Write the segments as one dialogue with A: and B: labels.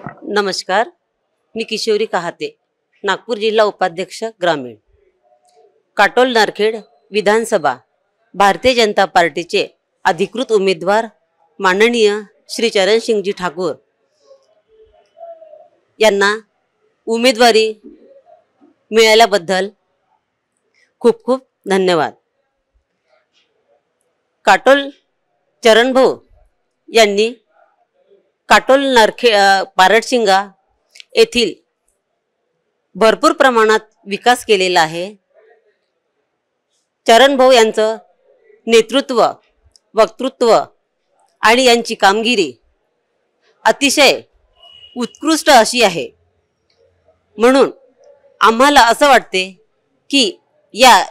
A: नमस्कार, मी किशोरी कहाते, नागपूर जिल्हा उपाध्यक्ष ग्रामीण। काटोल नारखेड विधानसभा भारतीय जनता पार्टीचे अधिकृत उमेदवार माननीय श्री चरण सिंहजी ठाकूर यांना उमेदवारी मिळाल्याबद्दल खूप खूप धन्यवाद। काटोल चरण भाऊ यांनी काटोल नारखेड पारडशिंगा येथील भरपूर प्रमाणात विकास केलेला आहे। चरण भाऊ यांचं नेतृत्व, वक्तृत्व आणि यांची कामगिरी अतिशय उत्कृष्ट अशी आहे। म्हणून आम्हाला असं वाटते की या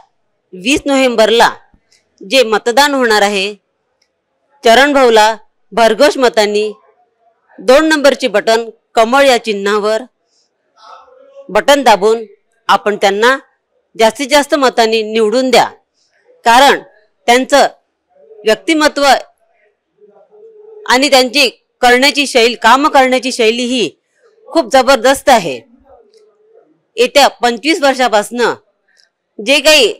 A: 20 नोव्हेंबरला जे मतदान होणार आहे, चरण भाऊला भरघोस मतांनी 2 नंबरचे बटन कमळ या चिन्हावर बटन दाबून आपण त्यांना जास्तीत जास्त मतांनी निवडून द्या। कारण त्यांचं व्यक्तिमत्व आणि त्यांची करण्याची शैली, काम करण्याची शैली ही खूप जबरदस्त आहे। येत्या 25 वर्षापासून जे काही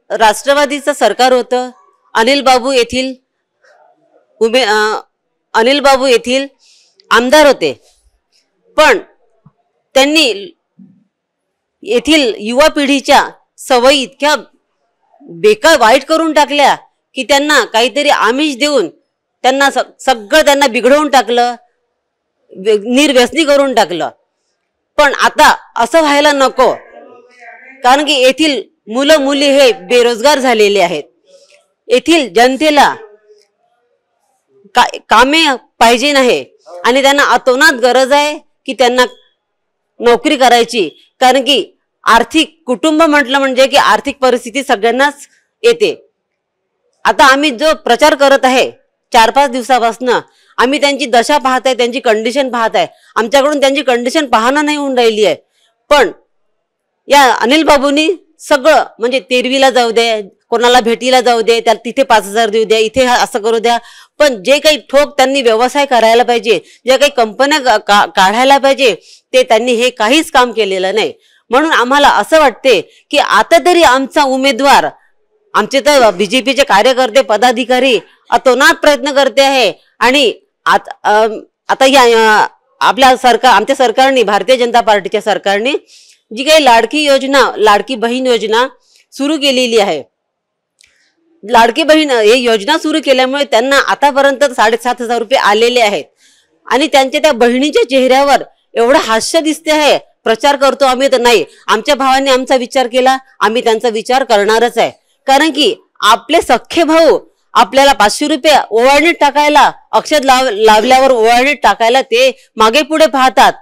A: राष्ट्रवादीचं सरकार होतं, अनिल बाबू येथील आमदार होते, पण त्यांनी येथील युवा पिढीच्या सवयी इतक्या बेकार वाईट करून टाकल्या की त्यांना काहीतरी आमिष देऊन त्यांना सगळं त्यांना बिघडवून टाकलं, निर्व्यसनी करून टाकलं। पण आता असं व्हायला नको, कारण की येथील मुलं मुली हे बेरोजगार झालेले आहेत। येथील जनतेला कामे पाहिजे नाही आणि त्यांना अतोनात गरज आहे की त्यांना नोकरी करायची। कारण की आर्थिक कुटुंब म्हटलं म्हणजे की आर्थिक परिस्थिती सगळ्यांनाच येते। आता आम्ही जो प्रचार करत आहे 4-5 दिवसापासून आम्ही त्यांची दशा पाहत आहे, त्यांची कंडिशन पाहत आहे। आमच्याकडून त्यांची कंडिशन पाहणं नाही होऊन राहिली आहे। पण या अनिल बाबूंनी सगळं म्हणजे तेरवीला जाऊ दे, कोणाला भेटीला जाऊ दे, त्याला तिथे 5000 देऊ द्या, इथे असं करू द्या, पण जे काही ठोक त्यांनी व्यवसाय करायला पाहिजे, जे काही कंपन्या काढायला पाहिजे, ते त्यांनी हे काहीच काम केलेलं नाही। म्हणून आम्हाला असं वाटते की आता तरी आमचा उमेदवार, आमचे तर बीजेपीचे कार्यकर्ते पदाधिकारी अतोनात प्रयत्न करते आहे आणि आता या आपल्या सरकार, आमच्या सरकारने, भारतीय जनता पार्टीच्या सरकारने जी काही लाडकी योजना, लाडकी बहीण योजना सुरू केलेली आहे, लाडकी बहीण ही योजना सुरू केल्यामुळे त्यांना आतापर्यंत 7,500 रुपये आलेले आहेत आणि त्यांच्या त्या बहिणीच्या चेहऱ्यावर एवढं हास्य दिसते आहे। प्रचार करतो आम्ही तर नाही, आमच्या भावांनी आमचा विचार केला, आम्ही त्यांचा विचार करणारच आहे। कारण की आपले सख्खे भाऊ आपल्याला 500 रुपये ओवाळणीत टाकायला, अक्षत लावल्यावर ओवाळणीत टाकायला ते मागे पुढे पाहतात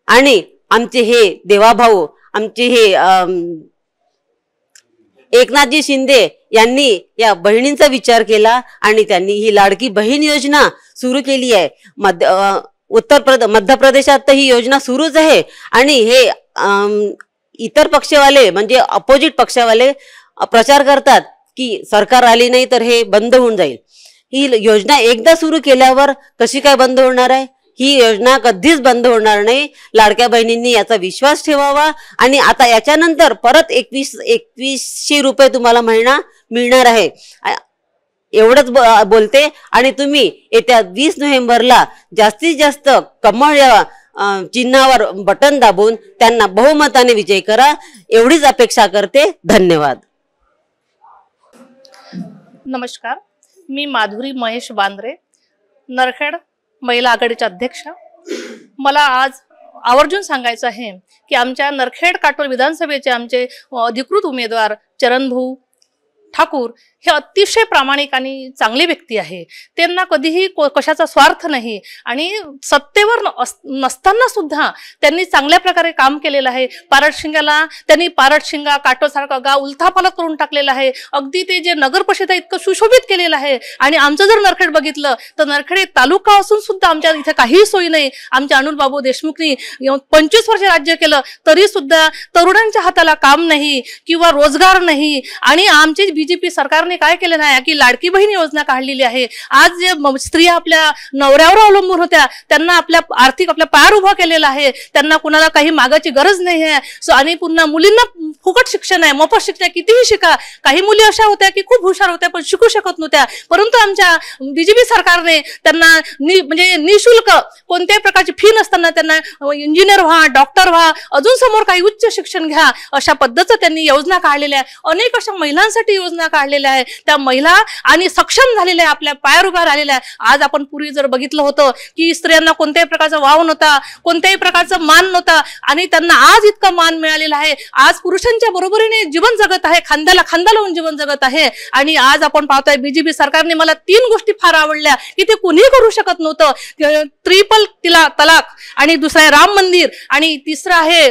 A: आणि आमचे हे देवाभाऊ, आमचे हे एकनाथजी शिंदे यांनी या बहिणींचा विचार केला आणि त्यांनी ही लाडकी बहीण योजना सुरू केली आहे। मध्य प्रदेशात ही योजना सुरूच आहे आणि हे इतर पक्षवाले म्हणजे अपोजिट पक्षवाले प्रचार करतात की सरकार आली नाही तर हे बंद होऊन जाईल। ही योजना एकदा सुरू केल्यावर कशी काय बंद होणार आहे? ही योजना कधीच बंद होणार नाही। लाडक्या बहिणींनी याचा विश्वास ठेवावा आणि आता याच्यानंतर परत 2100 रुपये तुम्हाला महिना मिळणार आहे, एवढंच बोलते। आणि तुम्ही येत्या 20 नोव्हेंबरला जास्तीत जास्त कमळ या चिन्हावर बटन दाबून त्यांना बहुमताने विजयी करा, एवढीच अपेक्षा करते। धन्यवाद।
B: नमस्कार, मी माधुरी महेश बांद्रे, नरखेड महिला आघाडीच्या अध्यक्ष। मला आज आवर्जून सांगायचं आहे की आमच्या नरखेड काटोल विधानसभेचे आमचे अधिकृत उमेदवार चरण भाऊ ठाकूर हे अतिशय प्रामाणिक आणि चांगली व्यक्ती आहे। त्यांना कधीही कशाचा स्वार्थ नाही आणि सत्तेवर नसताना सुद्धा त्यांनी चांगल्या प्रकारे काम केलेलं आहे। पारडशिंगाला त्यांनी पारडशिंगा काटोलसारखं गाव उलथापालथ करून टाकलेलं आहे। अगदी ते जे नगर परिषद आहे इतकं सुशोभित केलेलं आहे। आणि आमचं जर नरखेड बघितलं तर नरखेड एक तालुका असून सुद्धा आमच्या इथे काहीही सोयी नाही। आमच्या अनिल बाबू देशमुखनी 25 वर्ष राज्य केलं तरी सुद्धा तरुणांच्या हाताला काम नाही किंवा रोजगार नाही आणि आमचे बीजेपी सरकारने सरकारने काय केलं नाही की लाडकी बहीण योजना काढलेली आहे. आज जे स्त्रिया आपल्या नवऱ्यावर अवलंबून होत्या त्यांना आपल्या पायावर उभा केलेला आहे. त्यांना कुणाला काही मागायची गरज नाही आहे. आणि पुन्हा मुलींना फुकट शिक्षण आहे, मोफत शिक्षण, कितीही शिका. काही मुली अशा होत्या की खूप हुशार होत्या पण शिकू शकत नव्हत्या, परंतु आमच्या बीजेपी सरकारने त्यांना म्हणजे निशुल्क कोणत्याही प्रकारची फी नसताना त्यांना इंजिनियर व्हा, डॉक्टर व्हा, अजून समोर काही उच्च शिक्षण घ्या अशा पद्धतीचं त्यांनी योजना काढलेल्या आहे. अनेक अशा महिलांसाठी योजना काढलेल्या आहे. त्या महिला आणि सक्षम झालेल्या आहे, आपल्या पायावर उभ्या राहिलेल्या आहे. आज आपण पूर्वी जर बघितलं होतं की स्त्रियांना कोणत्याही प्रकारचा वाव नव्हता, कोणत्याही प्रकारचा मान नव्हता आणि त्यांना आज इतका मान मिळालेला आहे. आज पुरुषांच्या बरोबरीने जीवन जगत आहे, खांद्याला खांदा लावून जीवन जगत आहे. आणि आज आपण पाहतोय बीजेपी सरकारने मला 3 गोष्टी फार आवडल्या की ते कोणीही करू शकत नव्हतं. ट्रिपल तलाक आणि दुसरा आहे राम मंदिर आणि तिसरं आहे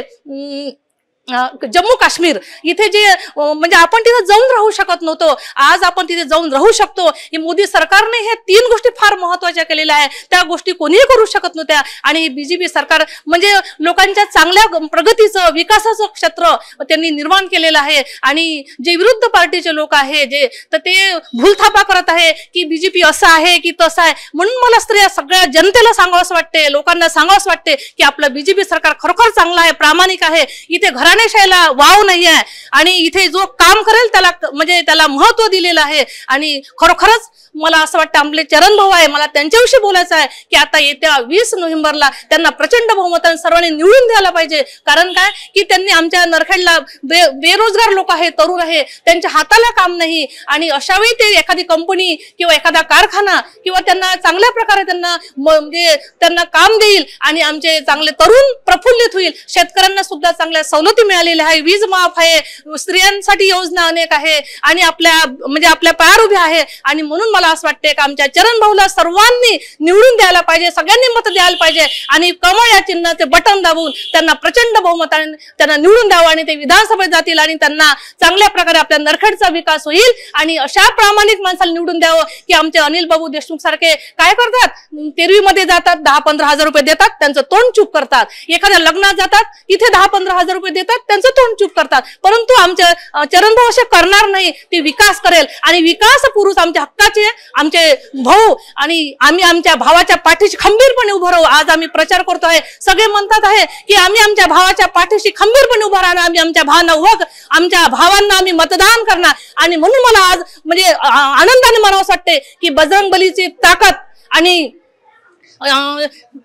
B: जम्मू काश्मीर. इथे जे म्हणजे आपण तिथे जाऊन राहू शकत नव्हतो, आज आपण तिथे जाऊन राहू शकतो. ही मोदी सरकारने हे 3 गोष्टी फार महत्वाच्या केलेल्या आहे. त्या गोष्टी कोणीही करू शकत नव्हत्या. आणि बीजेपी सरकार म्हणजे लोकांच्या चांगल्या प्रगतीचं विकासाचं क्षेत्र त्यांनी निर्माण केलेलं आहे. आणि जे विरुद्ध पार्टीचे लोक आहे जे तर ते भूलथापा करत आहे की बीजेपी असं आहे की तसं आहे. म्हणून मला स्त्रिया सगळ्या जनतेला सांगावंसं वाटते, लोकांना सांगावंसं वाटते की आपलं बीजेपी सरकार खरोखर चांगलं आहे, प्रामाणिक आहे. इथे घराणेशाहीला वाव नाही आहे आणि इथे जो काम करेल त्याला म्हणजे त्याला महत्व दिलेलं आहे. आणि खरोखरच मला असं वाटतं आपले चरण भाऊ आहे, मला त्यांच्याविषयी बोलायचं आहे की आता येत्या 20 नोव्हेंबरला त्यांना प्रचंड बहुमताने सर्वांनी निवडून द्यायला पाहिजे. कारण काय की त्यांनी आमच्या नरखेडला बेरोजगार लोक आहे, तरुण आहे, त्यांच्या हाताला काम नाही. आणि अशा वेळी ते एखादी कंपनी किंवा एखादा कारखाना किंवा त्यांना चांगल्या प्रकारे त्यांना म्हणजे त्यांना काम देईल आणि आमचे चांगले तरुण प्रफुल्लित होईल. शेतकऱ्यांना सुद्धा चांगल्या सवलती मिळालेल्या आहे, वीज माफ आहे, स्त्रियांसाठी योजना अनेक आहे आणि आपल्या पायावर उभ्या आहे. आणि म्हणून मला असं वाटते की आमच्या चरण भाऊला सर्वांनी निवडून द्यायला पाहिजे, सगळ्यांनी मत द्यायला पाहिजे आणि कमळ या चिन्हाचे बटन दाबून त्यांना प्रचंड बहुमताने त्यांना निवडून द्यावं आणि ते विधानसभेत जातील आणि त्यांना चांगल्या प्रकारे आपल्या नरखेडचा विकास होईल. आणि अशा प्रामाणिक माणसाला निवडून द्यावं की आमचे अनिल बाबू देशमुख सारखे काय करतात, तेरवीमध्ये जातात 10-15 हजार रुपये देतात, त्यांचं तोंड चूप करतात. एखाद्या लग्नात जातात तिथे 10-15 हजार रुपये देतात, त्यांचं तोंड चूप करतात. परंतु आमचे चरण भाऊ असे करणार नाही, ते विकास करेल. आणि विकास पुरुष आमच्या हक्काचे आमचे भाऊ आणि आम्ही आमच्या भावाच्या पाठीशी खंबीरपणे उभं राहू. आज आम्ही प्रचार करतो आहे, सगळे म्हणतात आहे की आम्ही आमच्या भावाच्या पाठीशी खंबीरपणे उभं राहणार, आम्ही आमच्या भावांना आम्ही मतदान करणार. आणि म्हणून मला आज म्हणजे आनंदाने म्हणावंसं वाटते की बजरंगबलीची ताकद आणि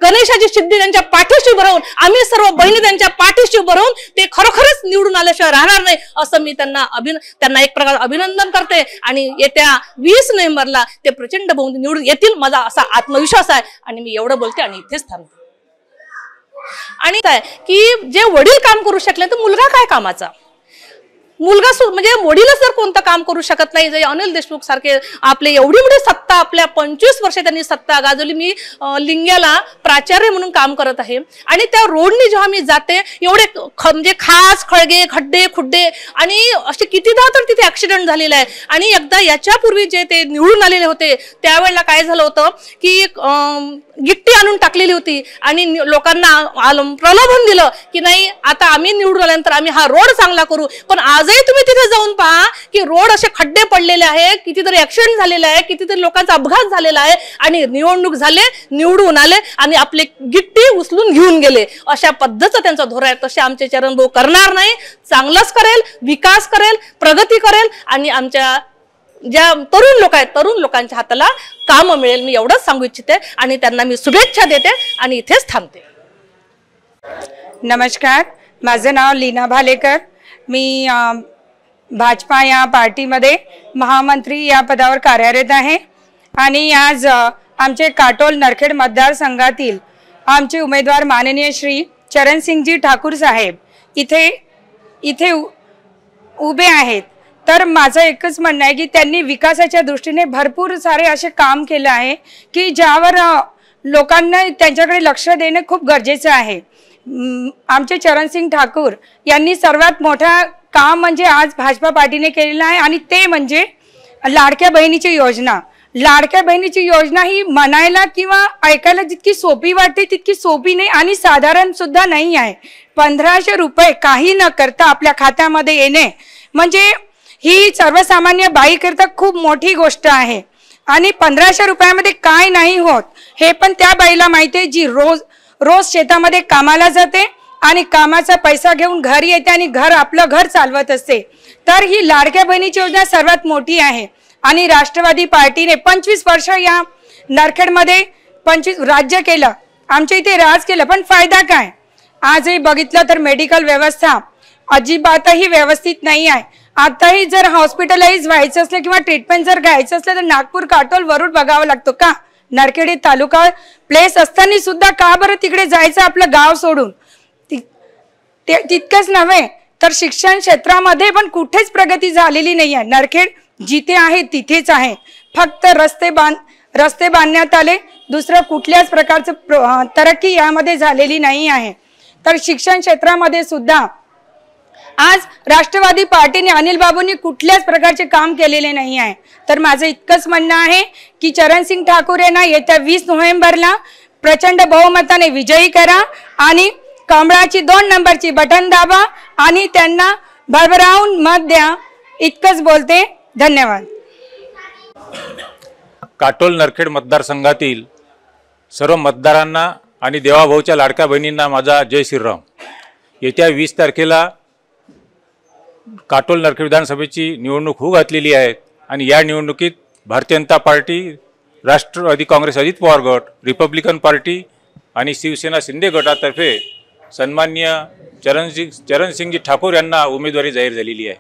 B: गणेशाची सिद्धी त्यांच्या पाठीशी उभं राहून आम्ही सर्व बहिणी त्यांच्या पाठीशी उभं राहून ते खरोखरच निवडून आल्याशिवाय राहणार नाही असं मी त्यांना एक प्रकार अभिनंदन करते. आणि येत्या 20 नोव्हेंबरला ते प्रचंड बहुमताने निवडून येतील, माझा असा आत्मविश्वास आहे. आणि मी एवढं बोलते आणि इथेच थांबते. आणि काय की जे वडील काम करू शकले तर मुलगा काय कामाचा. मुलगा म्हणजे वडीलच जर कोणतं काम करू शकत नाही, जे अनिल देशमुख सारखे आपले एवढी मोठी सत्ता, आपल्या 25 वर्ष त्यांनी सत्ता गाजवली. मी लिंग्याला प्राचार्य म्हणून काम करत आहे आणि त्या रोडनी जेव्हा मी जाते एवढे म्हणजे खास खळगे, खड्डे खुड्डे आणि असे कितीदा तर तिथे ऍक्सिडेंट झालेला आहे. आणि एकदा याच्यापूर्वी जे ते निवडून आलेले होते त्यावेळेला काय झालं होतं की गिट्टी आणून टाकलेली होती आणि लोकांना प्रलोभन दिलं की नाही आता आम्ही निवडून आल्यानंतर आम्ही हा रोड चांगला करू. पण आजही तुम्ही तिथे जाऊन पहा की रोड असे खड्डे पडलेले आहे, कितीतरी ऍक्सिडेंट झालेले आहे, कितीतरी लोकांचा अपघात झालेला आहे. आणि निवडणूक झाले, निवडून आले आणि आपले गिट्टी उचलून घेऊन गेले. अशा पद्धतीचं त्यांचं धोरण आहे. तसे आमचे चरण भाऊ करणार नाही, चांगलंच करेल, विकास करेल, प्रगती करेल आणि आमच्या ज्या तरुण लोक आहेत तरुण लोकांच्या हाताला काम मिळेल. मी एवढंच सांगू इच्छिते आणि त्यांना मी शुभेच्छा देते आणि इथेच थांबते.
C: नमस्कार, माझं नाव लीना भालेकर. मी भाजपा या पार्टीमध्ये महामंत्री या पदावर कार्यरत आहे. आणि आज आमचे काटोल नरखेड मतदारसंघातील आमचे उमेदवार माननीय श्री चरणसिंगजी ठाकूर साहेब इथे उभे आहेत. तर माझं एकच म्हणणं आहे की त्यांनी विकासाच्या दृष्टीने भरपूर सारे असे काम केले आहे की ज्यावर लोकांना त्यांच्याकडे लक्ष देणे खूप गरजेचं आहे. आमचे चरणसिंग ठाकूर यांनी सर्वात मोठा काम म्हणजे आज भाजपा पार्टीने केलेलं आहे आणि ते म्हणजे लाडक्या बहिणीची योजना. लाडक्या बहिणीची योजना ही म्हणायला किंवा ऐकायला जितकी सोपी वाटते तितकी सोपी नाही आणि साधारण सुद्धा नाही आहे. 1500 रुपये काही न करता आपल्या खात्यामध्ये येणे म्हणजे ही सर्वसामान्य बाईकरता खूप मोठी गोष्ट आहे आणि 1500 रुपयामध्ये काय नाही होत हे पण त्या बाईला माहिती आहे, जी रोज शेतामध्ये कामाला जाते आणि कामाचा पैसा घेऊन घरी येते आणि आपलं घर चालवत असते. तर ही लाडक्या बहिणीची योजना सर्वात मोठी आहे आणि राष्ट्रवादी पार्टीने 25 वर्ष या नरखेडमध्ये 25 राज्य केलं, आमच्या इथे राज केलं, पण फायदा काय? आजही बघितलं तर मेडिकल व्यवस्था अजिबातही व्यवस्थित नाही आहे. आताही जर हॉस्पिटलाइज व्हायचं असलं किंवा ट्रीटमेंट जर घ्यायचं असलं तर नागपूर काटोल वरून बघावं लागतो का? नरखेड तालुका प्लेस असताना सुद्धा का बरं तिकडे जायचं आपलं गाव सोडून? तितकंच नव्हे तर शिक्षण क्षेत्रामध्ये पण कुठेच प्रगती झालेली नाही आहे. नरखेड जिथे आहे तिथेच आहे, फक्त रस्ते बांधण्यात आले, दुसरं कुठल्याच प्रकारचं तरक्की यामध्ये झालेली नाही आहे. तर शिक्षण क्षेत्रामध्ये सुद्धा आज राष्ट्रवादी पार्टीने अनिल बाबूंनी कुठल्याच प्रकारचे काम केलेले नाही आहे. तर माझं इतकंच म्हणणं आहे की चरणसिंग ठाकूर यांना येत्या 20 नोव्हेंबरला प्रचंड बहुमताने विजयी करा आणि कमळाची 2 नंबरची बटन दाबा आणि त्यांना भरभरावून मत द्या. इतकंच बोलते. धन्यवाद.
D: काटोल नरखेड मतदारसंघातील सर्व मतदारांना आणि देवाभाऊच्या लाडक्या बहिणींना माझा जय श्रीराम. येत्या 20 तारखेला काटोल नरखेड विधानसभेची निवडणूक होऊ घातलेली आहे आणि या निवडणुकीत भारतीय जनता पार्टी, राष्ट्रवादी काँग्रेस अजित पवार गट, रिपब्लिकन पार्टी आणि शिवसेना शिंदे गटातर्फे सन्माननीय चरणसिंगजी ठाकूर यांना उमेदवारी जाहीर झालेली आहे.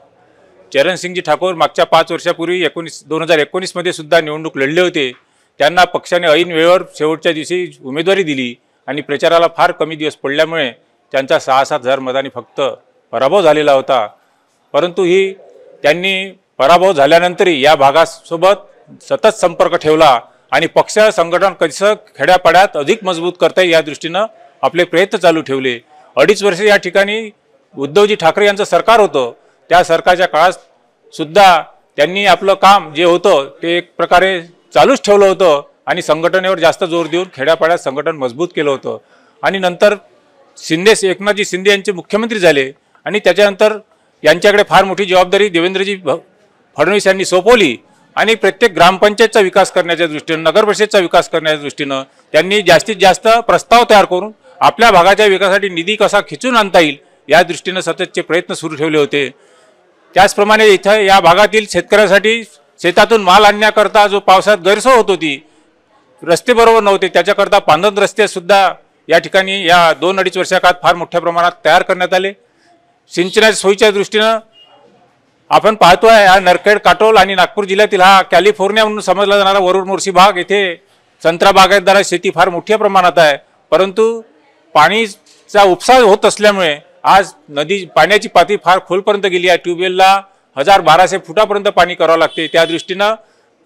D: चरणसिंगजी ठाकूर मागच्या 5 वर्षापूर्वी 2019 सुद्धा निवडणूक लढले होते. त्यांना पक्षाने ऐन वेळेवर शेवटच्या दिवशी उमेदवारी दिली आणि प्रचाराला फार कमी दिवस पडल्यामुळे त्यांचा 6-7 हजार मतांनी फक्त पराभव झालेला होता. परंतु त्यांनी पराभव झाल्यानंतरही या भागासोबत सतत संपर्क ठेवला आणि पक्ष संघटन कसं खेड्यापाड्यात अधिक मजबूत करता येईल या दृष्टीनं आपले प्रयत्न चालू ठेवले. 2.5 वर्ष या ठिकाणी उद्धवजी ठाकरे यांचं सरकार होतं. त्या सरकारच्या काळात सुद्धा त्यांनी आपलं काम जे होतं ते एक प्रकारे चालूच ठेवलं होतं आणि संघटनेवर जास्त जोर देऊन खेड्यापाड्यात संघटन मजबूत केलं होतं. आणि नंतर एकनाथजी शिंदे यांचे मुख्यमंत्री झाले आणि त्याच्यानंतर यांच्याकडे फार मोठी जबाबदारी देवेंद्रजी फडणवीस यांनी सोपवली आणि प्रत्येक ग्रामपंचायतचा विकास करण्याच्या दृष्टीनं, नगर परिषदेचा विकास करण्याच्या दृष्टीनं त्यांनी जास्तीत जास्त प्रस्ताव तयार करून आपल्या भागाच्या विकासासाठी निधी कसा खिचून आणता येईल या दृष्टीनं सततचे प्रयत्न सुरू ठेवले होते. त्याचप्रमाणे इथं या भागातील शेतकऱ्यासाठी शेतातून माल आणण्याकरता जो पावसाळ्यात गैरसोय होत होती, रस्ते बरोबर नव्हते, त्याच्याकरता पांधन रस्ते सुद्धा या ठिकाणी या 2-2.5 वर्षाकाळात फार मोठ्या प्रमाणात तयार करण्यात आले. सिंचनाच्या सोयीच्या दृष्टीनं आपण पाहतोय हा नरखेड, काटोल आणि नागपूर जिल्ह्यातील हा कॅलिफोर्निया म्हणून समजला जाणारा वरुड मोर्शी भाग, येथे संत्रा बागायतदार शेती फार मोठ्या प्रमाणात आहे. परंतु पाणीचा उपसा होत असल्यामुळे आज नदी पाण्याची पातळी फार खोलपर्यंत गेली आहे. ट्यूबवेलला 1000-1200 फुटापर्यंत पाणी करावं लागते. त्या दृष्टीनं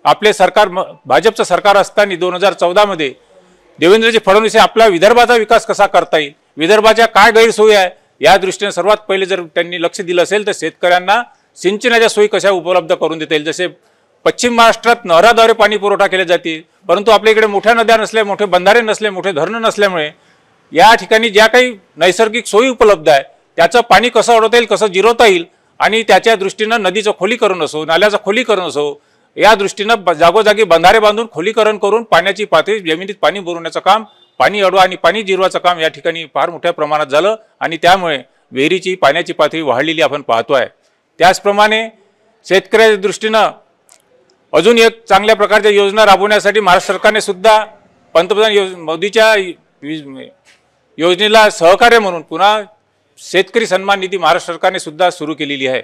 D: आपले सरकार, भाजपचं सरकार असताना 2014 मध्ये देवेंद्रजी फडणवीस आपला विदर्भाचा विकास कसा करता येईल, विदर्भाच्या काय गैरसोयी आहे या दृष्टीने सर्वात पहिले जर त्यांनी लक्ष दिलं असेल तर शेतकऱ्यांना सिंचनाच्या सोयी कशा उपलब्ध करून देता येईल. जसे पश्चिम महाराष्ट्रात नहराद्वारे पाणी पुरवठा केला जाते, परंतु आपल्या इकडे मोठ्या नद्या नसल्या, मोठे बंधारे नसले, मोठे धरणं नसल्यामुळे या ठिकाणी ज्या काही नैसर्गिक सोयी उपलब्ध आहे त्याचं पाणी कसं अडवता येईल, कसं जिरवता येईल आणि त्याच्या दृष्टीनं नदीचं खोलीकरण असो, नाल्याचं खोलीकरण असो, या दृष्टीनं जागोजागी बंधारे बांधून खोलीकरण करून पाण्याची पातळी जमिनीत पाणी बुरवण्याचं काम, पाणी अडवा आणि पाणी जिरवाचं काम या ठिकाणी फार मोठ्या प्रमाणात झालं आणि त्यामुळे विहिरीची पाण्याची पातळी वाढलेली आपण पाहतोय. त्याचप्रमाणे शेतकऱ्याच्या दृष्टीनं अजून एक चांगल्या प्रकारच्या योजना राबवण्यासाठी महाराष्ट्र सरकारने सुद्धा पंतप्रधान मोदीच्या योजनेला सहकार्य म्हणून पुन्हा शेतकरी सन्मान निधी महाराष्ट्र सरकारने सुद्धा सुरू केलेली आहे.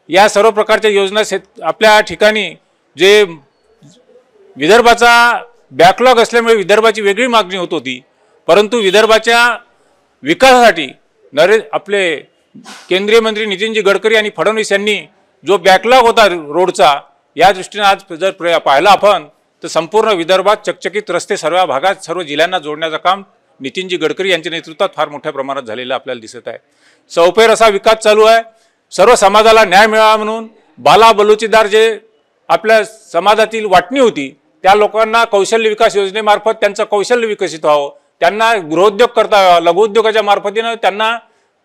D: या सर्व प्रकारच्या योजना आपल्या ठिकाणी जे विदर्भाचा बॅकलॉग असल्यामुळे विदर्भाची वेगळी मागणी होत होती, परंतु विदर्भाच्या विकासासाठी आपले केंद्रीय मंत्री नितीनजी गडकरी आणि फडणवीस यांनी जो बॅकलॉग होता रोडचा, या दृष्टीने आज जर पाहिलं आपण तर संपूर्ण विदर्भात चकचकीत रस्ते सर्व भागात सर्व जिल्ह्यांना जोडण्याचं काम नितीनजी गडकरी यांच्या नेतृत्वात फार मोठ्या प्रमाणात झालेलं आपल्याला दिसत आहे. चौफेर असा विकास चालू आहे. सर्व समाजाला न्याय मिळावा म्हणून बाला बलुचीदार जे आपल्या समाजातील वाटणी होती त्या लोकांना कौशल्य विकास योजनेमार्फत त्यांचं कौशल्य विकसित व्हावं, त्यांना गृहोद्योग करता यावा, लघुउद्योगाच्या मार्फतीनं त्यांना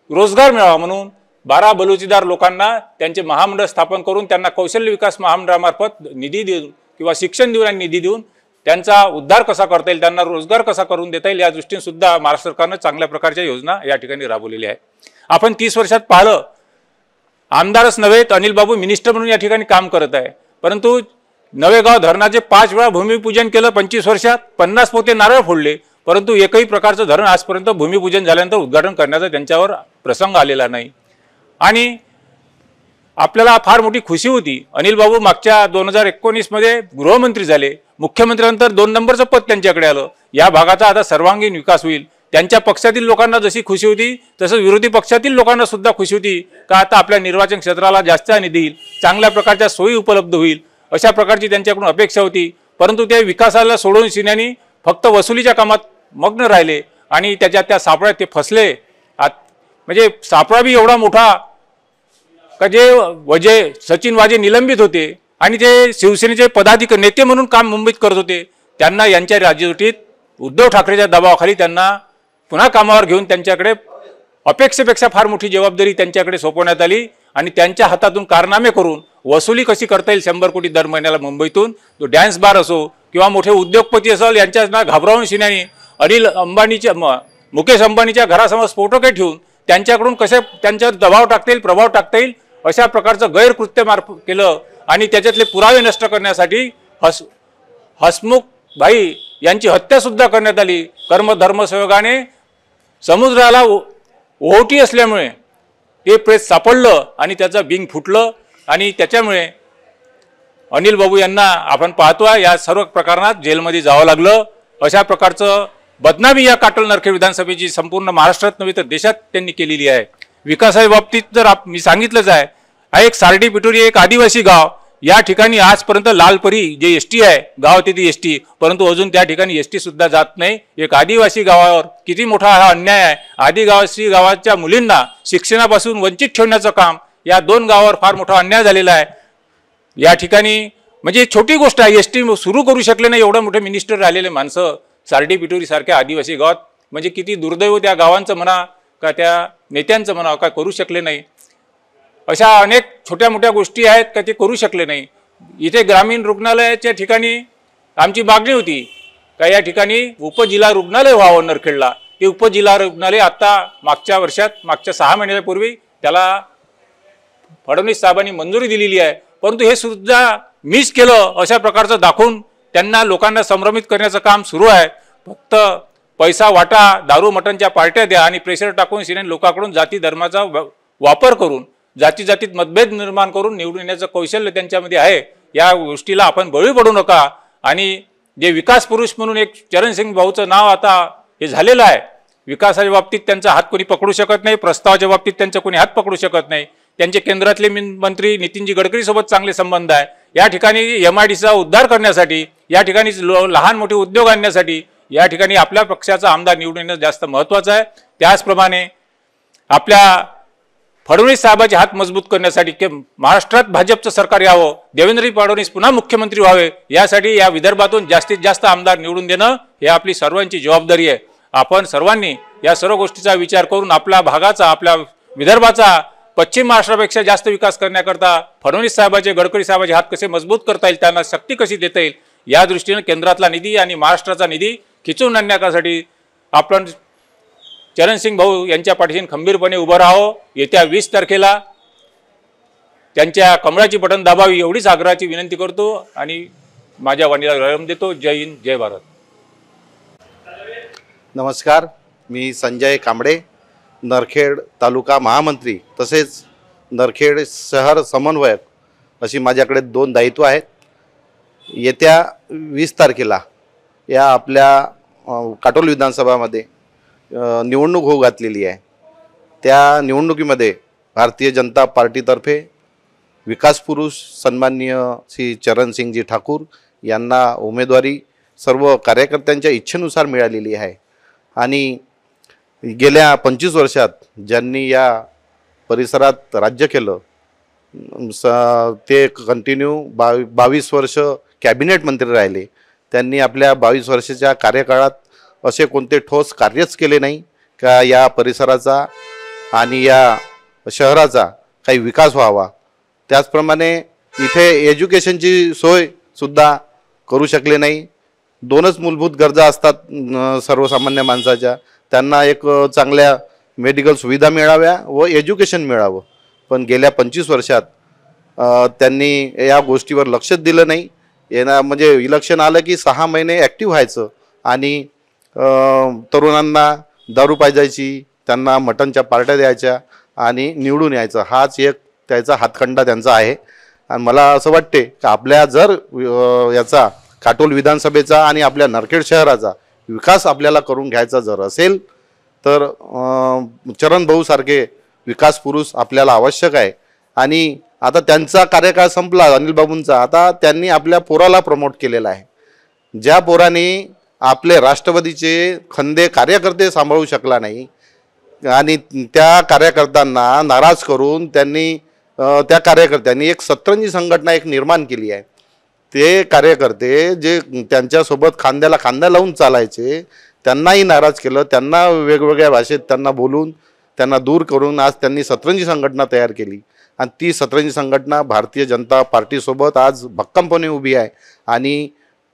D: रोजगार मिळावा म्हणून 12 बलुचीदार लोकांना त्यांचे महामंडळ स्थापन करून त्यांना कौशल्य विकास महामंडळामार्फत निधी देऊन किंवा शिक्षण देऊन आणि निधी देऊन त्यांचा उद्धार कसा करता येईल, त्यांना रोजगार कसा करून देता येईल या दृष्टीने सुद्धा महाराष्ट्र सरकारनं चांगल्या प्रकारच्या योजना या ठिकाणी राबवलेल्या आहेत. आपण 30 वर्षात पाहिलं, आमदारच नव्हे तर अनिल बाबू मिनिस्टर म्हणून या ठिकाणी काम करत आहे. परंतु नवेगाव धरणाचे 5 वेळा भूमिपूजन केलं 25 वर्षात, 50 पोते नारळ फोडले, परंतु एकही प्रकारचं धरण आजपर्यंत भूमिपूजन झाल्यानंतर उद्घाटन करण्याचा त्यांच्यावर प्रसंग आलेला नाही. आणि आपल्याला फार मोठी खुशी होती, अनिल बाबू मागच्या 2019 मध्ये गृहमंत्री झाले, मुख्यमंत्र्यांनंतर 2 नंबरचं पद त्यांच्याकडे आलं. या भागाचा आता सर्वांगीण विकास होईल. त्यांच्या पक्षातील लोकांना जशी खुशी होती तसंच विरोधी पक्षातील लोकांना सुद्धा खुशी होती का आता आपल्या निर्वाचन क्षेत्राला जास्त निधी येईल, चांगल्या प्रकारच्या सोयी उपलब्ध होईल, अशा प्रकारची त्यांच्याकडून अपेक्षा होती. परंतु ते विकासाला सोडून शिन्यानी फक्त वसुलीच्या कामात मग्न राहिले आणि त्या सापळ्यात ते फसले. म्हणजे सापळा बी एवढा मोठा का जे सचिन वाजे निलंबित होते आणि ते शिवसेनेचे पदाधिकारी नेते म्हणून काम मुंबईत करत होते, त्यांना यांच्या राजवटीत उद्धव ठाकरेच्या दबावाखाली त्यांना पुन्हा कामावर घेऊन त्यांच्याकडे अपेक्षेपेक्षा फार मोठी जबाबदारी त्यांच्याकडे सोपवण्यात आली आणि त्यांच्या हातातून कारनामे करून वसुली कशी करता येईल 100 कोटी दर महिन्याला मुंबईतून, तो डॅन्स बार असो किंवा मोठे उद्योगपती असेल, यांच्या घाबरावून शिन्यानी अनिल अंबानीच्या मुकेश अंबानीच्या घरासमोर स्फोटके ठेवून त्यांच्याकडून कसे त्यांच्यावर दबाव टाकता येईल, प्रभाव टाकता येईल अशा प्रकारचं गैरकृत्य केलं आणि त्याच्यातले पुरावे नष्ट करण्यासाठी हसमुख भाई यांची हत्या सुद्धा करण्यात आली. कर्मधर्म संयोगाने समुद्राला ओहोटी असल्यामुळे ते प्रेत सापडलं आणि त्याचं बिंग फुटलं आणि त्याच्यामुळे अनिल बाबू यांना आपण पाहतोय या सर्व प्रकरणात जेलमध्ये जावं लागलं. अशा प्रकारचं बदनामी या काटोल नरखेड विधानसभेची संपूर्ण महाराष्ट्रात नव्हे तर देशात त्यांनी केलेली आहे. विकासाच्या बाबतीत जर मी सांगितलंच आहे, हा एक सारडी पिटोरी एक आदिवासी गाव, या ठिकाणी आजपर्यंत लालपरी जे एसटी आहे गाव तिथे एसटी, परंतु अजून त्या ठिकाणी एसटी सुद्धा जात नाही. एक आदिवासी गावावर किती मोठा हा अन्याय आहे. आदिवासी गावाच्या मुलींना शिक्षणापासून वंचित ठेवण्याचं काम या 2 गावावर फार मोठा अन्याय झालेला आहे. या ठिकाणी म्हणजे छोटी गोष्ट आहे, एसटी सुरू करू शकले नाही, एवढं मोठे मिनिस्टर राहिलेले माणसं सारडी पिटोरी सारख्या आदिवासी गावात, म्हणजे किती दुर्दैव त्या गावांचं म्हणा का त्या नेत्यांचं म्हणा काय करू शकले नाही. अशा अनेक छोट्या मोठ्या गोष्टी आहेत का ते करू शकले नाही. इथे ग्रामीण रुग्णालयाच्या ठिकाणी आमची मागणी होती का या ठिकाणी उपजिल्हा रुग्णालय व्हावं नरखेडला. ते उपजिल्हा रुग्णालय आता मागच्या वर्षात मागच्या 6 महिन्यापूर्वी त्याला फडणवीस साहेबांनी मंजुरी दिलेली आहे, परंतु हे सुद्धा मिस केलं अशा प्रकारचं दाखवून त्यांना लोकांना संभ्रमित करण्याचं काम सुरू आहे. फक्त पैसा वाटा, दारू मटणच्या पार्ट्या द्या आणि प्रेशर टाकून सिने लोकांकडून जाती धर्माचा वापर करून जातीत मतभेद निर्माण करून निवडून येण्याचं कौशल्य त्यांच्यामध्ये आहे. या गोष्टीला आपण बळी पडू नका. आणि जे विकास पुरुष म्हणून एक चरणसिंग भाऊचं नाव आता हे झालेलं आहे, विकासाच्या बाबतीत त्यांचा हात कोणी पकडू शकत नाही, प्रस्तावाच्या बाबतीत त्यांचा कोणी हात पकडू शकत नाही. त्यांचे केंद्रातले मंत्री नितीनजी गडकरी सोबत चांगले संबंध आहे. या ठिकाणी MIDCचा उद्धार करण्यासाठी, या ठिकाणी लहान मोठे उद्योग आणण्यासाठी या ठिकाणी आपल्या पक्षाचा आमदार निवडून येणं जास्त महत्त्वाचं आहे. त्याचप्रमाणे आपल्या फडणवीस साहेबांचे हात मजबूत करण्यासाठी महाराष्ट्रात भाजपचं सरकार यावं, देवेंद्र फडणवीस पुन्हा मुख्यमंत्री व्हावे, यासाठी या विदर्भातून जास्तीत जास्त आमदार निवडून देणं हे आपली सर्वांची जबाबदारी आहे. आपण सर्वांनी या सर्व गोष्टीचा विचार करून आपल्या भागाचा, आपल्या विदर्भाचा पश्चिम महाराष्ट्रापेक्षा जास्त विकास करण्याकरता फडणवीस साहेबांचे, गडकरी साहेबांचे हात कसे मजबूत करता येईल, त्यांना शक्ती कशी देता येईल या दृष्टीने केंद्रातला निधी आणि महाराष्ट्राचा निधी खिचून आणण्यासाठी आपण चरणसिंग भाऊ यांच्या पाठीशी खंबीरपणे उभं राहावं. येत्या 20 तारखेला त्यांच्या कमळाची बटन दाबावी एवढीच आग्रहाची विनंती करतो आणि माझ्या वाणीला विराम देतो. जय हिंद, जय भारत.
E: नमस्कार, मी संजय कांबळे, नरखेड तालुका महामंत्री तसेच नरखेड शहर समन्वयक अशी माझ्याकडे 2 दायित्व आहेत. येत्या 20 तारखेला या आपल्या काटोल विधानसभामध्ये निवडणूक होऊ घातलेली आहे. त्या निवडणुकीमध्ये भारतीय जनता पार्टीतर्फे विकास पुरुष सन्माननीय श्री चरणसिंगजी ठाकूर यांना उमेदवारी सर्व कार्यकर्त्यांच्या इच्छेनुसार मिळालेली आहे. आणि गेल्या 25 वर्षात ज्यांनी या परिसरात राज्य केलं ते कंटिन्यू 22 वर्ष कॅबिनेट मंत्री राहिले. त्यांनी आपल्या 22 वर्षाच्या कार्यकाळात असे कोणते ठोस कार्यच केले नाही का या परिसराचा आणि या शहराचा काही विकास व्हावा. त्याचप्रमाणे इथे एज्युकेशनची सोय सुद्धा करू शकले नाही. 2च मूलभूत गरजा असतात सर्वसामान्य माणसाच्या, त्यांना एक चांगल्या मेडिकल सुविधा मिळाव्या व एज्युकेशन मिळावं. पण गेल्या 25 वर्षात त्यांनी या गोष्टीवर लक्षच दिलं नाही. म्हणजे इलेक्शन आलं की 6 महिने ॲक्टिव्ह व्हायचं आणि तरुणांना दारू पाजायची, त्यांना मटणच्या पार्ट्या द्यायच्या आणि निवडून यायचं, हाच एक त्याचा हातखंडा त्यांचा आहे. आणि मला असं वाटते की आपल्या जर याचा काटोल विधानसभेचा आणि आपल्या नरखेड शहराचा विकास आपल्याला करून घ्यायचा जर असेल तर चरण भाऊ सारखे विकास पुरुष आपल्याला आवश्यक आहे. आणि आता त्यांचा कार्यकाळ संपला अनिल बाबूंचा, आता त्यांनी आपल्या पोराला प्रमोट केलेला आहे. ज्या पोराने आपले राष्ट्रवादीचे खंदे कार्यकर्ते सांभाळू शकला नाही आणि त्या कार्यकर्त्यांना नाराज करून त्या कार्यकर्त्यांनी एक सतरंजी संघटना एक निर्माण केली आहे. ते कार्यकर्ते जे त्यांच्यासोबत खांद्याला खांदा लावून चालायचे त्यांनाही नाराज केलं, त्यांना वेगवेगळ्या भाषेत त्यांना बोलून त्यांना दूर करून आज त्यांनी सतरंजी संघटना तयार केली. आणि ती सतरंजी संघटना भारतीय जनता पार्टीसोबत आज भक्कमपणे उभी आहे. आणि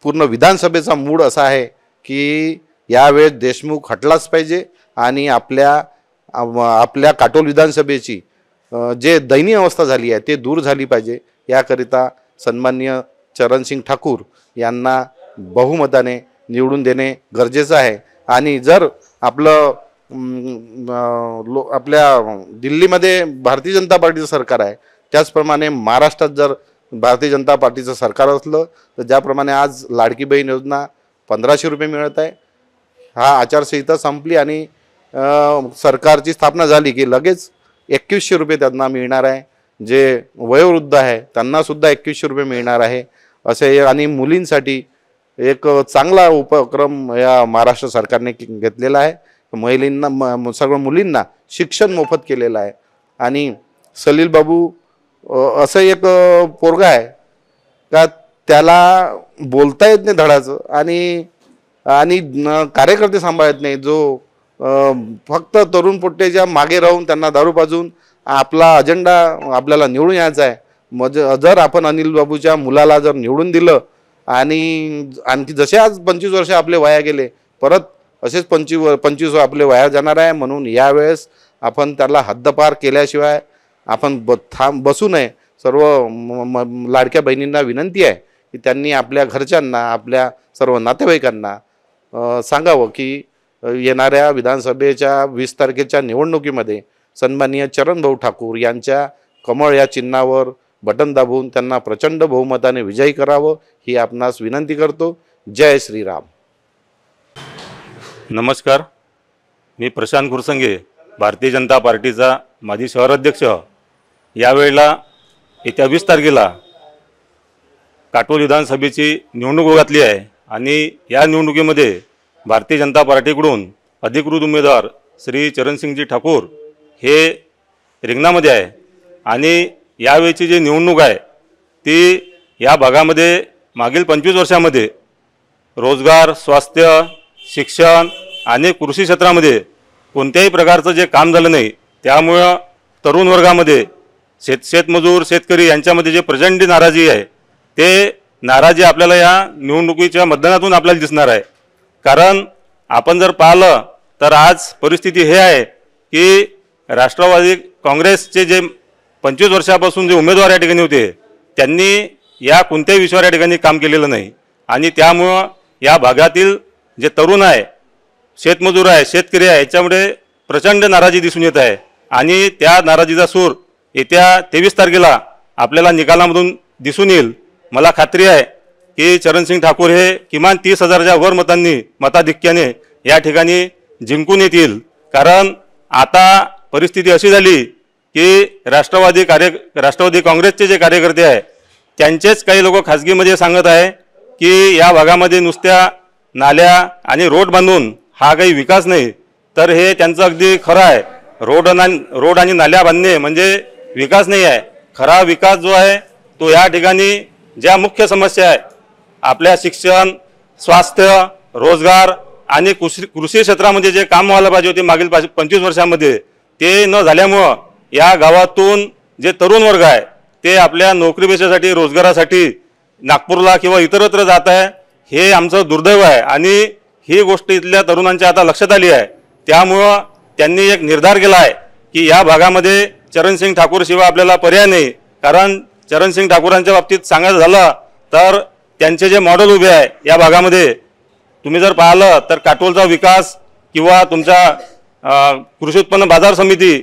E: पूर्ण विधानसभेचा मूड असा आहे की यावेळेस देशमुख हटलाच पाहिजे आणि आपल्या काटोल विधानसभेची जे दयनीय अवस्था झाली आहे ते दूर झाली पाहिजे. याकरिता सन्माननीय चरणसिंग ठाकूर यांना बहुमताने निवडून देणे गरजेचं आहे. आणि जर आपल्या दिल्लीमध्ये भारतीय जनता पार्टीचं सरकार आहे, त्याचप्रमाणे महाराष्ट्रात जर भारतीय जनता पार्टीचं सरकार असलं तर ज्याप्रमाणे आज लाडकी बहीण योजना 1500 रुपये मिळत आहे, हा आचारसंहिता संपली आणि सरकारची स्थापना झाली की लगेच 2100 रुपये त्यांना मिळणार आहे. जे वयोवृद्ध आहे त्यांनासुद्धा 2100 रुपये मिळणार आहे असे. आणि मुलींसाठी एक चांगला उपक्रम या महाराष्ट्र सरकारने घेतलेला आहे. महिलांना सगळ्या मुलींना शिक्षण मोफत केलेलं आहे. आणि सलील बाबू असं एक पोरगा आहे का त्याला बोलता येत नाही धडाचं आणि कार्यकर्ते सांभाळत नाही, जो फक्त तरुण पोट्टेच्या मागे राहून त्यांना दारू पाजून आपला अजेंडा आपल्याला निवडून यायचा आहे. मग जर आपण अनिल बाबूच्या मुलाला जर निवडून दिलं आणि आणखी जसे आज 25 वर्ष आपले वाया गेले, परत असेच 25 आपले वाया जाणार आहे. म्हणून यावेळेस आपण त्याला हद्दपार केल्याशिवाय आपण बसू नये. सर्व लाडक्या बहिणींना विनंती आहे की त्यांनी आपल्या घरच्यांना, आपल्या सर्व नातेवाईकांना सांगावं की येणाऱ्या विधानसभेच्या 20 तारखेच्या निवडणुकीमध्ये सन्माननीय चरणभाऊ ठाकूर यांच्या कमळ या चिन्हावर बटन दाबून त्यांना प्रचंड बहुमताने विजयी करावं ही आपणास विनंती करतो. जय श्रीराम.
F: नमस्कार, मी प्रशांत गुरसंगे, भारतीय जनता पार्टीचा माजी शहर अध्यक्ष. यावेळेला येत्या 20 तारखेला काटोल विधानसभेची निवडणूक घातली आहे आणि या निवडणुकीमध्ये भारतीय जनता पार्टीकडून अधिकृत उमेदवार श्री चरणसिंगजी ठाकूर हे रिंगणामध्ये आहे. आणि यावेळची जी निवडणूक आहे ती या भागामध्ये मागील 25 वर्षामध्ये रोजगार, स्वास्थ्य, शिक्षण आणि कृषी क्षेत्रामध्ये कोणत्याही प्रकारचं जे काम झालं नाही, त्यामुळं तरुण वर्गामध्ये शेतमजूर, शेतकरी यांच्यामध्ये जे प्रचंड नाराजी आहे ते नाराजी आपल्याला या निवडणुकीच्या मतदानातून आपल्याला दिसणार आहे. कारण आपण जर पाहिलं तर आज परिस्थिती हे आहे की राष्ट्रवादी काँग्रेसचे जे 25 वर्षापासून जे उमेदवार या ठिकाणी होते त्यांनी या कोणत्याही विषयावर या ठिकाणी काम केलेलं नाही. आणि त्यामुळं या भागातील जे तरुण आहे, शेतमजूर आहे, शेतकरी आहे, याच्यामुळे प्रचंड नाराजी दिसून येत आहे. आणि त्या नाराजीचा सूर येत्या 23 तारखेला आपल्याला निकालामधून दिसून येईल. मला खात्री आहे की चरणसिंग ठाकूर हे किमान 30,000च्या वर मताधिक्याने या ठिकाणी जिंकून येतील. कारण आता परिस्थिती अशी झाली की राष्ट्रवादी काँग्रेसचे जे कार्यकर्ते आहे त्यांचेच काही लोक खाजगीमध्ये सांगत आहे की या भागामध्ये नुसत्या नाल्या आणि रोड बांधून हा काही विकास नाही. तर हे त्यांचं अगदी खरं आहे. रोड आणि नाल्या बांधणे म्हणजे विकास नाही आहे. खरा विकास जो आहे तो या ठिकाणी ज्या मुख्य समस्या आहे आपल्या शिक्षण, स्वास्थ्य, रोजगार आणि कृषी क्षेत्रामध्ये जे काम व्हायला पाहिजे होते मागील 25 वर्षामध्ये ते न झाल्यामुळं या गावातून जे तरुण वर्ग आहे ते आपल्या नोकरी पेशासाठी रोजगारासाठी नागपूरला किंवा इतरत्र जात आहे, हे आमचं दुर्दैव आहे आणि ही गोष्ट इथल्या तरुणांच्या आता लक्षात आली आहे। त्यामुळं त्यांनी एक निर्धार केला आहे की या भागामध्ये चरणसिंग ठाकूर शिवाय आपल्याला पर्याय नाही। कारण चरणसिंग ठाकूरांच्या बाबतीत सांगायचं झालं तर त्यांचे जे मॉडेल उभे आहे या भागामध्ये तुम्ही जर पाहिलं तर काटोलचा विकास किंवा तुमच्या कृषी उत्पन्न बाजार समिती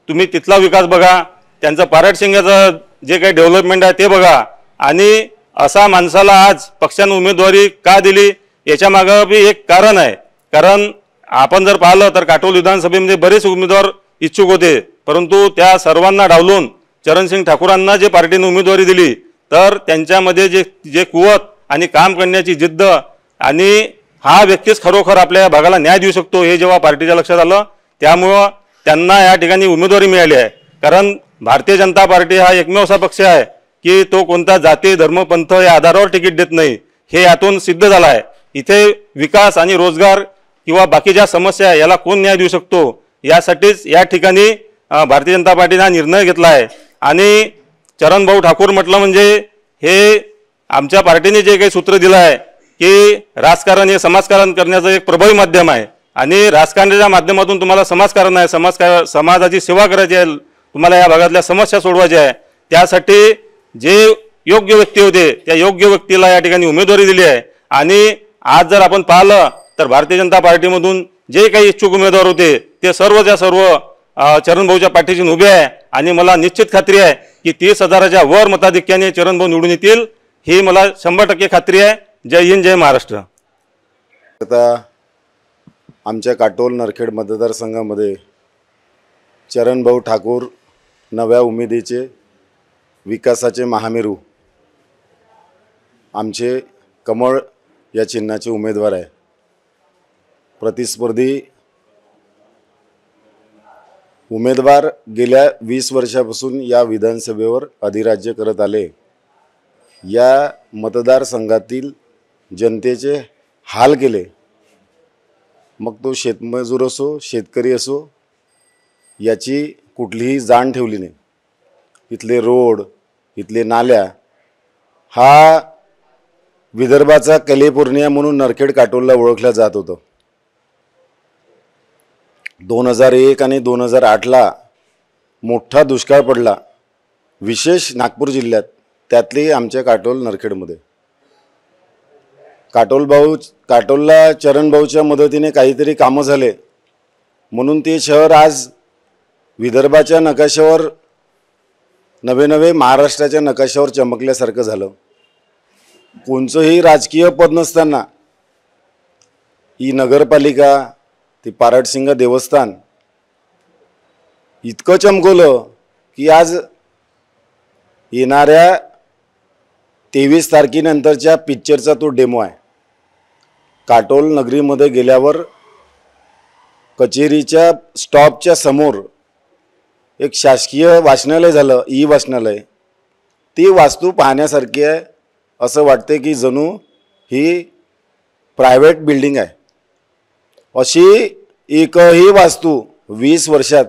F: तुम्ही तिथला विकास बघा, त्यांचं पारडशिंगाचं जे काही डेव्हलपमेंट आहे ते बघा। आणि असा माणसाला आज पक्षाने उमेदवारी का दिली याच्या मागे बी एक कारण आहे। कारण आपण जर पाहिलं तर काटोल विधानसभेमध्ये बरेच उमेदवार इच्छुक होते, परंतु त्या सर्वांना डावलून चरणसिंग ठाकूरांना जे पार्टीने उमेदवारी दिली तर त्यांच्यामध्ये जे कुवत आणि काम करण्याची जिद्द आणि हा व्यक्तीच खरोखर आपल्या भागाला न्याय देऊ शकतो हे जेव्हा पार्टीच्या लक्षात आलं त्यामुळं त्यांना या ठिकाणी उमेदवारी मिळाली आहे। कारण भारतीय जनता पार्टी हा एकमेव असा पक्ष आहे की तो कोणता जाती धर्म पंथ या आधारावर तिकीट देत नाही, हे यातून सिद्ध झालं आहे। इथे विकास आणि रोजगार किंवा बाकीच्या समस्या आहे याला कोण न्याय देऊ शकतो यासाठीच या ठिकाणी भारतीय जनता पार्टीने हा निर्णय घेतला आहे। आणि चरणभाऊ ठाकूर म्हटलं म्हणजे हे आमच्या पार्टीने जे काही सूत्र दिलं आहे की राजकारण हे समाजकारण करण्याचं एक प्रभावी माध्यम आहे आणि राजकारणाच्या माध्यमातून तुम्हाला समाजकारण आहे, समाजाची सेवा करायची आहे, तुम्हाला या भागातल्या समस्या सोडवायच्या आहे, त्यासाठी जे योग्य व्यक्ती होते त्या योग्य व्यक्तीला या ठिकाणी उमेदवारी दिली आहे। आणि आज जर आपण पाहिलं तर भारतीय जनता पार्टीमधून जे काही इच्छुक उमेदवार होते ते सर्वच्या सर्व चरणभाऊच्या पाठीशी उभे आहे आणि मला निश्चित खात्री आहे की 30,000च्या वर मताधिक्याने चरणभाऊ निवडून येतील, ही मला 100% खात्री आहे। जय हिंद, जय महाराष्ट्र।
G: आता आमच्या काटोल नरखेड मतदारसंघामध्ये चरणभाऊ ठाकूर नव्या उमेदीचे विकासाचे महामेरू आमचे कमळ या चिन्हाचे उमेदवार आहे। प्रतिस्पर्धी उमेदवार गेल्या 20 वर्षापासून या विधानसभेवर अधिराज्य करत आले। या मतदारसंघातील जनतेचे हाल केले, मग तो शेतमजूर असो शेतकरी असो, याची कुठलीही जाण ठेवली नाही। इथले रोड, इथले नाल्या, हा विदर्भाचा कॅलिफोर्निया म्हणून नरखेड काटोलला ओळखलं जात होतं। 2001 आणि 2008ला मोठा दुष्काळ पडला, विशेष नागपूर जिल्ह्यात, त्यातली आमच्या काटोल नरखेडमध्ये। काटोलला चरणभाऊच्या मदतीने काहीतरी कामं झाले म्हणून ते शहर आज विदर्भाच्या नकाशावर नवे महाराष्ट्राच्या नकाशावर चमकल्यासारखं झालं। कोणचंही राजकीय पद नसताना ही नगरपालिका, ती पारडसिंगा देवस्थान इतकं चमकवलं की आज येणाऱ्या 23 तारखेनंतरच्या पिक्चरचा तो डेमो आहे। काटोल नगरीमध्ये गेल्यावर कचेरीच्या स्टॉपच्या समोर एक शासकीय वाचनालय झालं, ई वाचनालय। ती वास्तू पाहण्यासारखी आहे, असं वाटते की जणू ही प्रायव्हेट बिल्डिंग आहे। अशी एकही वास्तू 20 वर्षात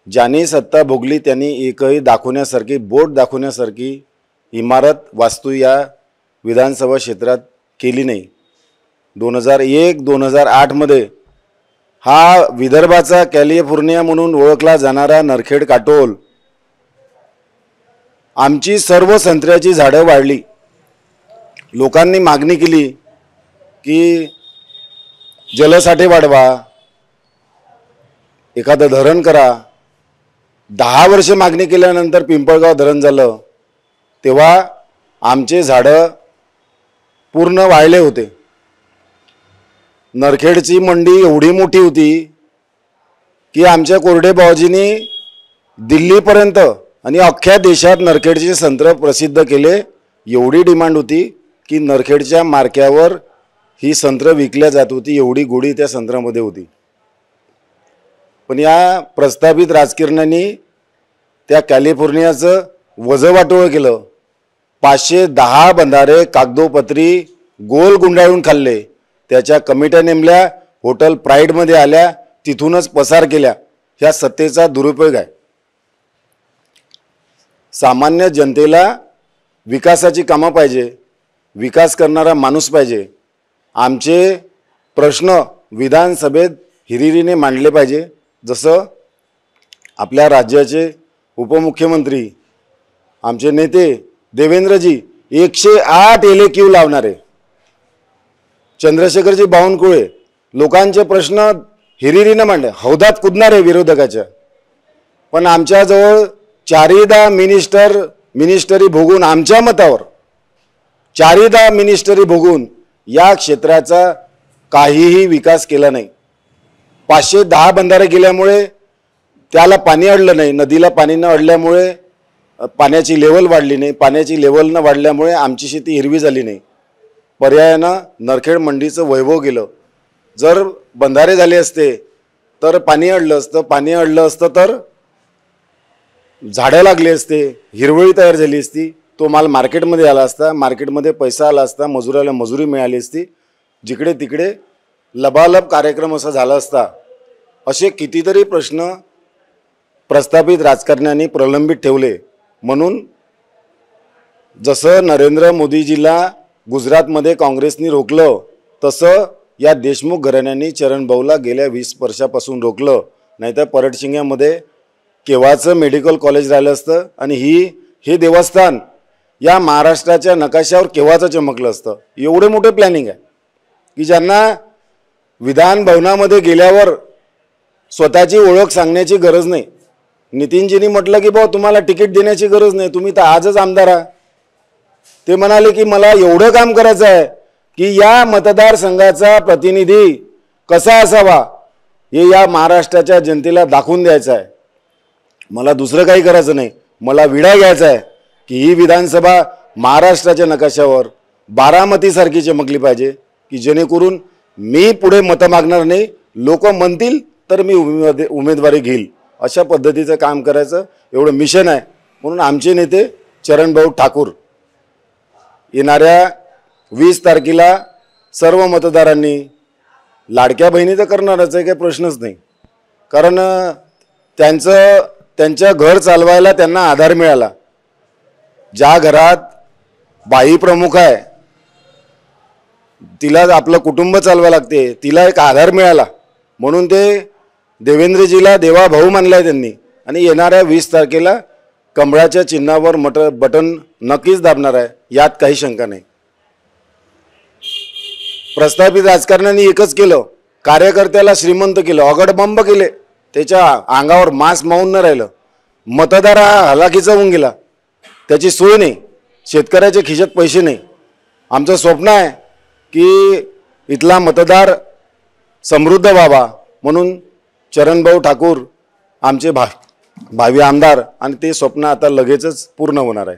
G: ज्यांनी सत्ता भोगली त्यांनी एकही दाखवण्यासारखी, बोट दाखवण्यासारखी इमारत वास्तू या विधानसभा क्षेत्रात केली नाही। 2001-2008 मध्ये हा विदर्भाचा कॅलिफोर्निया म्हणून ओळखला जाणारा नरखेड काटोल, आमची सर्व संत्र्याची झाडं वाढली। लोकांनी मागणी केली की जलसाठे वाढवा, एखादं धरण करा। 10 वर्ष मागणी केल्यानंतर पिंपळगाव धरण झालं, तेव्हा आमचे झाडं पूर्ण वाळले होते। नरखेडची मंडी एवढी मोठी होती की आमच्या कोरडे बाबाजींनी दिल्लीपर्यंत आणि अख्ख्या देशात नरखेडचे संत्र प्रसिद्ध केले। एवढी डिमांड होती की नरखेडच्या मार्क्यावर ही संत्र विकल्या जात होती, एवढी गोडी त्या संत्रामध्ये होती। पण या प्रस्थापित राजकारण्यांनी त्या कॅलिफोर्नियाचं वजवाटोळ केलं। 510 बंधारे कागदोपत्री गोल गुंडाळून खाल्ले, त्याच्या कमिट्या नेमल्या, हॉटेल प्राईडमध्ये आल्या, तिथूनच पसार केल्या। ह्या सत्तेचा दुरुपयोग आहे। सामान्य जनतेला विकासाची कामं पाहिजे, विकास करणारा माणूस पाहिजे. आमचे प्रश्न विधानसभेत हिरिरीने मांडले पाहिजे. जसं आपल्या राज्याचे उपमुख्यमंत्री आमचे नेते देवेंद्रजी 108 LAQ लावणारे, चंद्रशेखरजी बावनकुळे लोकांचे प्रश्न हिरिरीने मांडले, हौदात कुदणारे विरोधकाच्या. पण आमच्याजवळ 4दा मिनिस्टरी भोगून, आमच्या मतावर 4दा मिनिस्टरी भोगून या क्षेत्राचा काहीही विकास केला नाही. 510 बंधारे गेल्यामुळे त्याला पाणी अडलं नाही, नदीला पाणी न अडल्यामुळे पाण्याची लेवल वाढली नाही, पाण्याची लेवल न वाढल्यामुळे आमची शेती हिरवी झाली नाही. पर्यायानं नरखेड मंडीचं वैभव गेलं. जर बंधारे झाले असते तर पाणी अडलं असतं, पाणी अडलं असतं तर झाडं लागली असते, हिरवळी तयार झाली असती, तो माल मार्केटमध्ये आला असता, मार्केटमध्ये पैसा आला असता, मजुराला मजुरी मिळाली असती, जिकडे तिकडे लबालब कार्यक्रम असा झाला असता. असे कितीतरी प्रश्न प्रस्थापित राजकारण्यांनी प्रलंबित ठेवले. म्हणून जसं नरेंद्र मोदीजीला गुजरातमध्ये काँग्रेसनी रोखलं, तसं या देशमुख घराण्यांनी चरण भाऊला गेल्या 20 वर्षापासून रोखलं. नाहीतर परटशिंग्यामध्ये केव्हाचं मेडिकल कॉलेज राहिलं असतं आणि हे देवस्थान या महाराष्ट्राच्या नकाशावर केव्हाचं चमकलं असतं. एवढे मोठे प्लॅनिंग आहे की ज्यांना विधान भवनामध्ये गेल्यावर स्वतःची ओळख सांगण्याची गरज नाही. नितीनजींनी म्हटलं की भाऊ तुम्हाला तिकीट देण्याची गरज नाही, तुम्ही तर आजच आमदार आहात. ते म्हणाले की मला एवढं काम करायचं आहे की या मतदारसंघाचा प्रतिनिधी कसा असावा हे या महाराष्ट्राच्या जनतेला दाखवून द्यायचं आहे. मला दुसरं काही करायचं नाही. मला विडा घ्यायचा आहे की ही विधानसभा महाराष्ट्राच्या नकाशावर बारामतीसारखी चमकली पाहिजे, की जेणेकरून मी पुढे मतं मागणार नाही, लोक म्हणतील तर मी उमेदवारी घेईल. अशा पद्धतीचं काम करायचं एवढं मिशन आहे. म्हणून आमचे नेते चरणभाऊ ठाकूर येणाऱ्या 20 तारखेला सर्व मतदारांनी, लाडक्या बहिणी तर करणारच आहे, काही प्रश्नच नाही. कारण त्यांचं घर चालवायला त्यांना आधार मिळाला. ज्या घरात बाई प्रमुख आहे तिला आपलं कुटुंब चालवायला लागते, तिला एक आधार मिळाला. म्हणून ते देवेंद्रजीला देवा भाऊ मानलाय त्यांनी. आणि येणाऱ्या 20 तारखेला कमळाच्या चिन्हावर बटन नक्कीच दाबणार आहे, यात काही शंका नाही. प्रस्थापित राजकारण्यांनी एकच केलं, कार्यकर्त्याला श्रीमंत केलं, अगडबंब केले, त्याच्या अंगावर मांस मावून न राहिलं. मतदार हा हलाखीचा होऊन गेला, त्याची सोय नाही, शेतकऱ्याच्या खिशात पैसे नाही. आमचं स्वप्न आहे की इथला मतदार समृद्ध व्हावा. म्हणून चरणभाऊ ठाकूर आमचे भावी आमदार, आणि ते स्वप्न आता लगेचच पूर्ण होणार आहे.